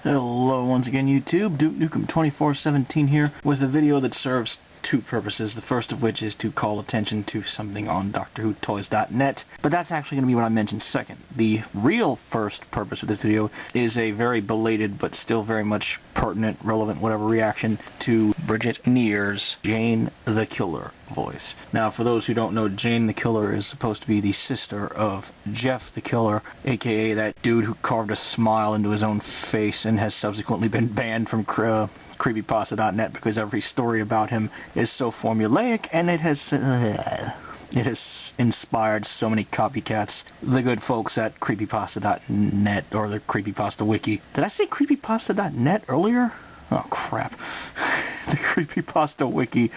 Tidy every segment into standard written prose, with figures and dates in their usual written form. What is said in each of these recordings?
Hello once again YouTube, Duke Nukem 2417 here with a video that serves two purposes, the first of which is to call attention to something on DoctorWhoToys.net, but that's actually going to be what I mentioned second. The real first purpose of this video is a very belated but still very much pertinent, relevant, whatever reaction to Bridgette Near's Jane the Killer voice. Now, for those who don't know, Jane the Killer is supposed to be the sister of Jeff the Killer, aka that dude who carved a smile into his own face and has subsequently been banned from creepypasta.net because every story about him is so formulaic, and it has inspired so many copycats. The good folks at creepypasta.net, or the creepypasta wiki. Did I say creepypasta.net earlier? Oh crap. The creepypasta wiki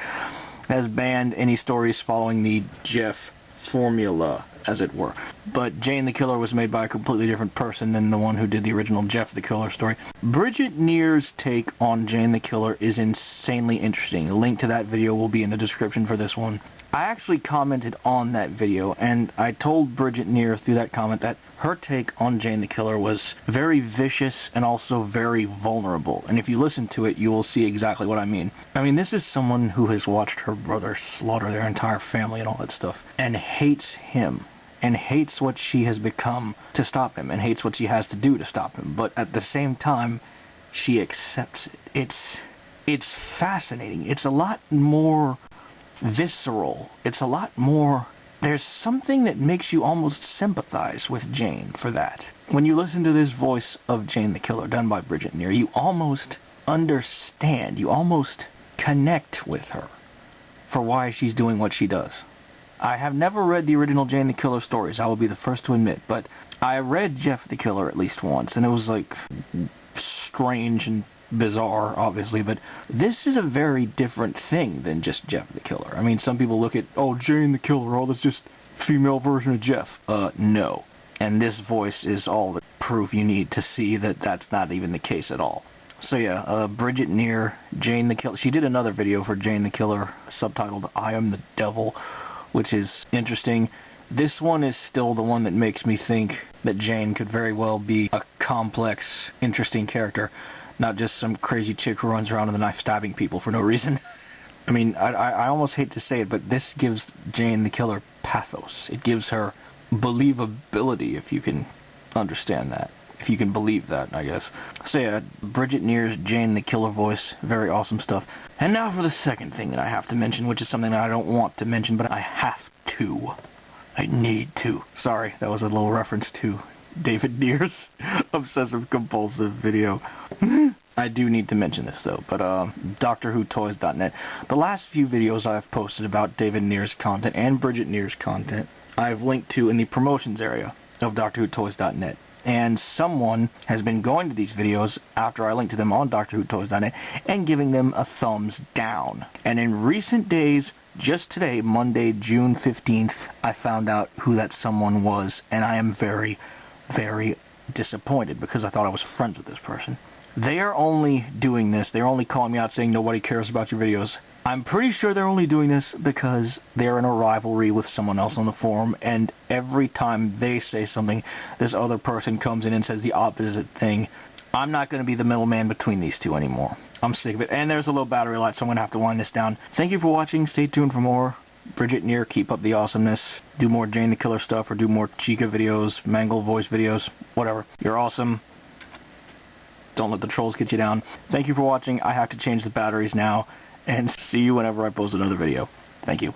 has banned any stories following the Jeff formula, as it were. But Jane the Killer was made by a completely different person than the one who did the original Jeff the Killer story. Bridgette Near's take on Jane the Killer is insanely interesting. A link to that video will be in the description for this one. I actually commented on that video, and I told Bridgette Near through that comment that her take on Jane the Killer was very vicious and also very vulnerable. And if you listen to it, you will see exactly what I mean. I mean, this is someone who has watched her brother slaughter their entire family and all that stuff, and hates him, and hates what she has become to stop him, and hates what she has to do to stop him. But at the same time, she accepts it. It's fascinating. It's a lot more visceral. It's a lot more... There's something that makes you almost sympathize with Jane for that. When you listen to this voice of Jane the Killer done by Bridgette Near, you almost understand, you almost connect with her for why she's doing what she does. I have never read the original Jane the Killer stories, I will be the first to admit, but I read Jeff the Killer at least once, and it was like strange and bizarre, obviously, but this is a very different thing than just Jeff the Killer. I mean, some people look at, oh, Jane the Killer, oh, that's just female version of Jeff. No. And this voice is all the proof you need to see that that's not even the case at all. So yeah, Bridgette Near, Jane the Killer. She did another video for Jane the Killer, subtitled I Am the Devil, which is interesting. This one is still the one that makes me think that Jane could very well be a complex, interesting character. Not just some crazy chick who runs around with a knife stabbing people for no reason. I mean, I almost hate to say it, but this gives Jane the Killer pathos. It gives her believability, if you can understand that. If you can believe that, I guess. So yeah, Bridgette Near's Jane the Killer voice. Very awesome stuff. And now for the second thing that I have to mention, which is something that I don't want to mention, but I have to. I need to. Sorry, that was a little reference to David Near's obsessive-compulsive video. I do need to mention this though, but DoctorWhoToys.net. The last few videos I've posted about David Near's content and Bridgette Near's content, I've linked to in the promotions area of DoctorWhoToys.net. And someone has been going to these videos after I linked to them on DoctorWhoToys.net and giving them a thumbs down. And in recent days, just today, Monday, June 15th, I found out who that someone was, and I am very, very disappointed because I thought I was friends with this person. They are only doing this, they're only calling me out saying nobody cares about your videos. I'm pretty sure they're only doing this because they're in a rivalry with someone else on the forum, and every time they say something, this other person comes in and says the opposite thing. I'm not going to be the middleman between these two anymore. I'm sick of it. And there's a low battery life, so I'm going to have to wind this down. Thank you for watching. Stay tuned for more. Bridgette Near, keep up the awesomeness. Do more Jane the Killer stuff, or do more Chica videos, Mangle voice videos, whatever. You're awesome. Don't let the trolls get you down. Thank you for watching. I have to change the batteries now, and see you whenever I post another video. Thank you.